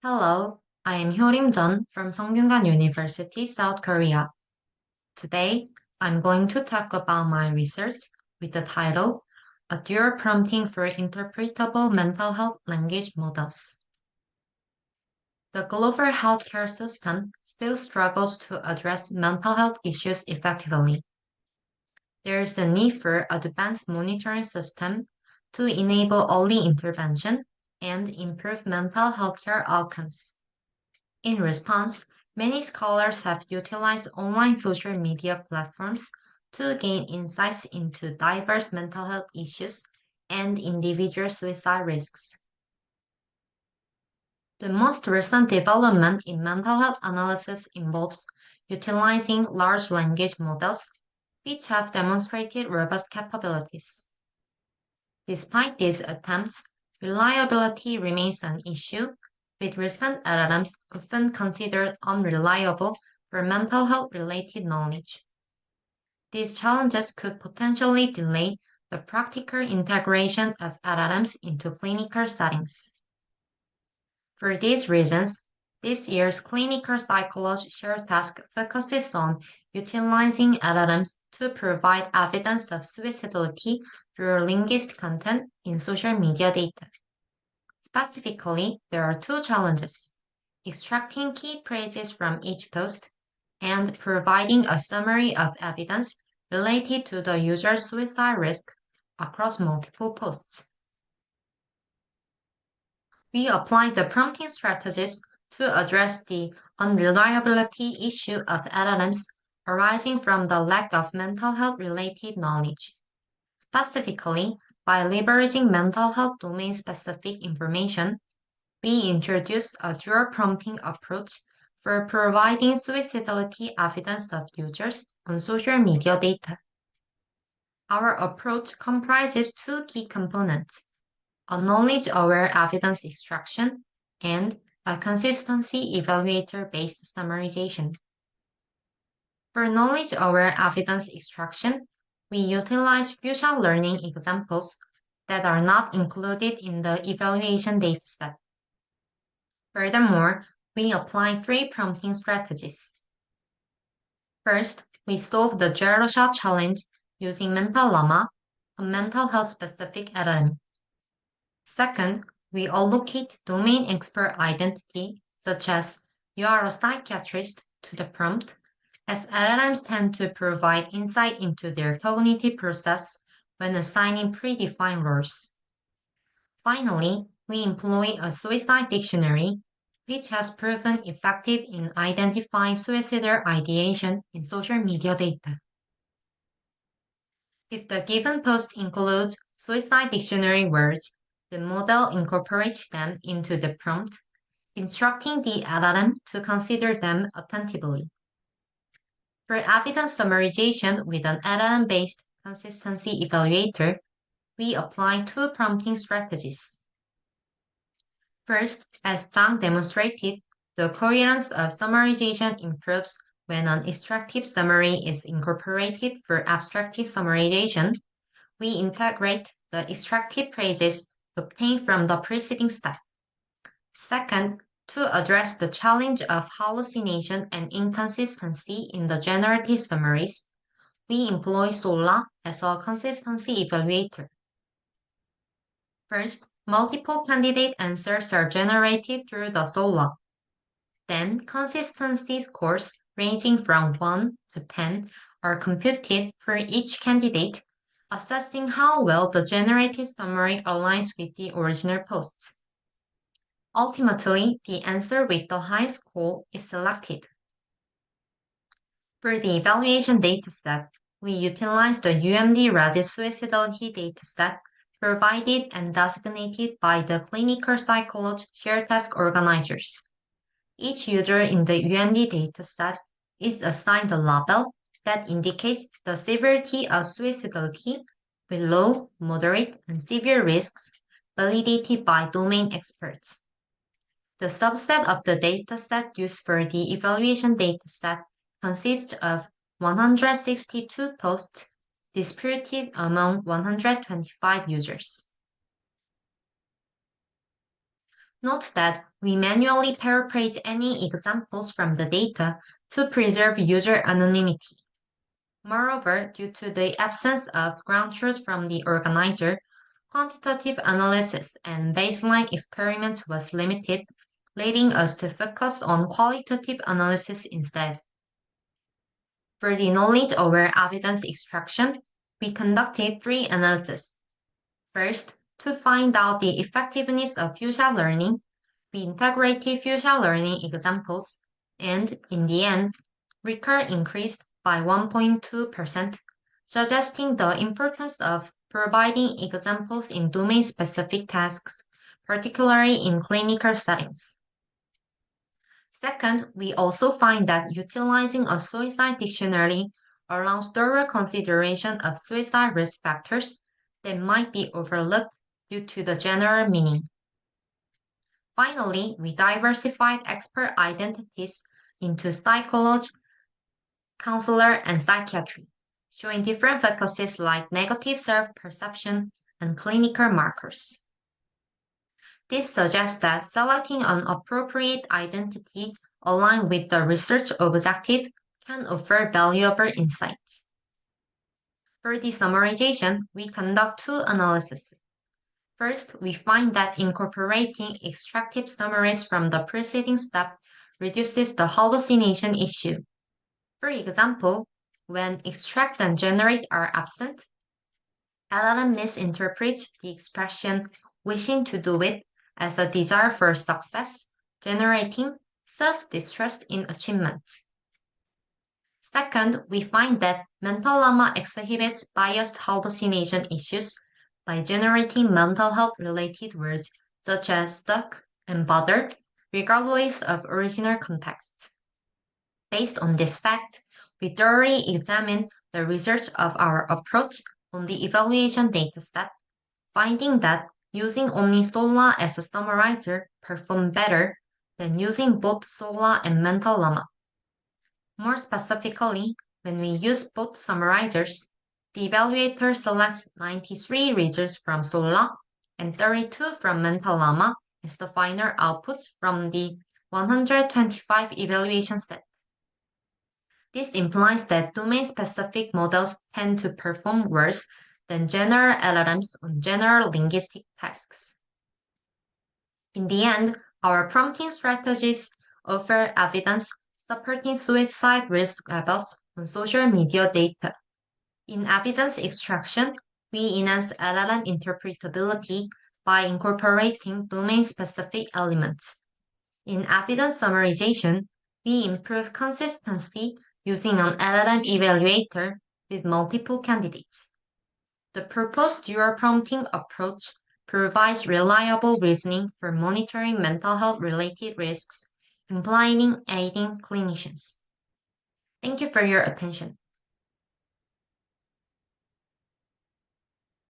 Hello, I am Hyorim Jeon from 성균관 University, South Korea. Today, I'm going to talk about my research with the title A Dual Prompting for Interpretable Mental Health Language Models. The global healthcare system still struggles to address mental health issues effectively. There is a need for advanced monitoring system to enable early intervention and improve mental health care outcomes. In response, many scholars have utilized online social media platforms to gain insights into diverse mental health issues and individual suicide risks. The most recent development in mental health analysis involves utilizing large language models, which have demonstrated robust capabilities. Despite these attempts, reliability remains an issue, with recent LLMs often considered unreliable for mental health-related knowledge. These challenges could potentially delay the practical integration of LLMs into clinical settings. For these reasons, this year's clinical psychology shared task focuses on utilizing LLMs to provide evidence of suicidality through linguistic content in social media data. Specifically, there are two challenges: extracting key phrases from each post and providing a summary of evidence related to the user's suicide risk across multiple posts. We applied the prompting strategies to address the unreliability issue of LLMs arising from the lack of mental health-related knowledge. Specifically, by leveraging mental health domain-specific information, we introduced a dual prompting approach for providing suicidality evidence of users on social media data. Our approach comprises two key components: a knowledge-aware evidence extraction and a consistency evaluator-based summarization. For knowledge-aware evidence extraction, we utilize fusion learning examples that are not included in the evaluation dataset. Furthermore, we apply three prompting strategies. First, we solve the zero-shot challenge using Mental Llama, a mental health-specific LLM. Second, we allocate domain expert identity, such as "you are a psychiatrist," to the prompt, as LLMs tend to provide insight into their cognitive process when assigning predefined roles. Finally, we employ a suicide dictionary, which has proven effective in identifying suicidal ideation in social media data. If the given post includes suicide dictionary words, the model incorporates them into the prompt, instructing the LLM to consider them attentively. For evidence summarization with an LLM-based consistency evaluator, we apply two prompting strategies. First, as Zhang demonstrated, the coherence of summarization improves when an extractive summary is incorporated for abstractive summarization. We integrate the extractive phrases obtained from the preceding step. Second, to address the challenge of hallucination and inconsistency in the generative summaries, we employ SOLA as a consistency evaluator. First, multiple candidate answers are generated through the SOLA. Then, consistency scores ranging from 1 to 10 are computed for each candidate, assessing how well the generated summary aligns with the original posts. Ultimately, the answer with the highest score is selected. For the evaluation dataset, we utilize the UMD-ready suicidality dataset provided and designated by the clinical psychology shared task organizers. Each user in the UMD dataset is assigned a label that indicates the severity of suicidality with low, moderate, and severe risks validated by domain experts. The subset of the dataset used for the evaluation dataset consists of 162 posts distributed among 125 users. Note that we manually paraphrase any examples from the data to preserve user anonymity. Moreover, due to the absence of ground truth from the organizer, quantitative analysis and baseline experiments was limited, leading us to focus on qualitative analysis instead. For the knowledge-aware evidence extraction, we conducted 3 analyses. First, to find out the effectiveness of future learning, we integrated future learning examples, and in the end, recur increased by 1.2%, suggesting the importance of providing examples in domain-specific tasks, particularly in clinical settings. Second, we also find that utilizing a suicide dictionary allows thorough consideration of suicide risk factors that might be overlooked due to the general meaning. Finally, we diversified expert identities into psychology, counselor, and psychiatry, showing different focuses like negative self-perception and clinical markers. This suggests that selecting an appropriate identity aligned with the research objective can offer valuable insights. For the summarization, we conduct 2 analyses. First, we find that incorporating extractive summaries from the preceding step reduces the hallucination issue. For example, when extract and generate are absent, LLM misinterprets the expression wishing to do it as a desire for success, generating self-distrust in achievement. Second, we find that mental llama exhibits biased hallucination issues by generating mental health-related words such as stuck and bothered, regardless of original context. Based on this fact, we thoroughly examined the research of our approach on the evaluation dataset, finding that using only SOLA as a summarizer performed better than using both SOLA and mental llama. More specifically, when we use both summarizers, the evaluator selects 93 results from SOLA and 32 from mental llama as the final outputs from the 125 evaluation set. This implies that domain-specific models tend to perform worse than general LLMs on general linguistic tasks. In the end, our prompting strategies offer evidence supporting suicide risk levels on social media data. In evidence extraction, we enhance LLM interpretability by incorporating domain-specific elements. In evidence summarization, we improve consistency using an LLM evaluator with multiple candidates. The proposed dual prompting approach provides reliable reasoning for monitoring mental health-related risks, implying aiding clinicians. Thank you for your attention.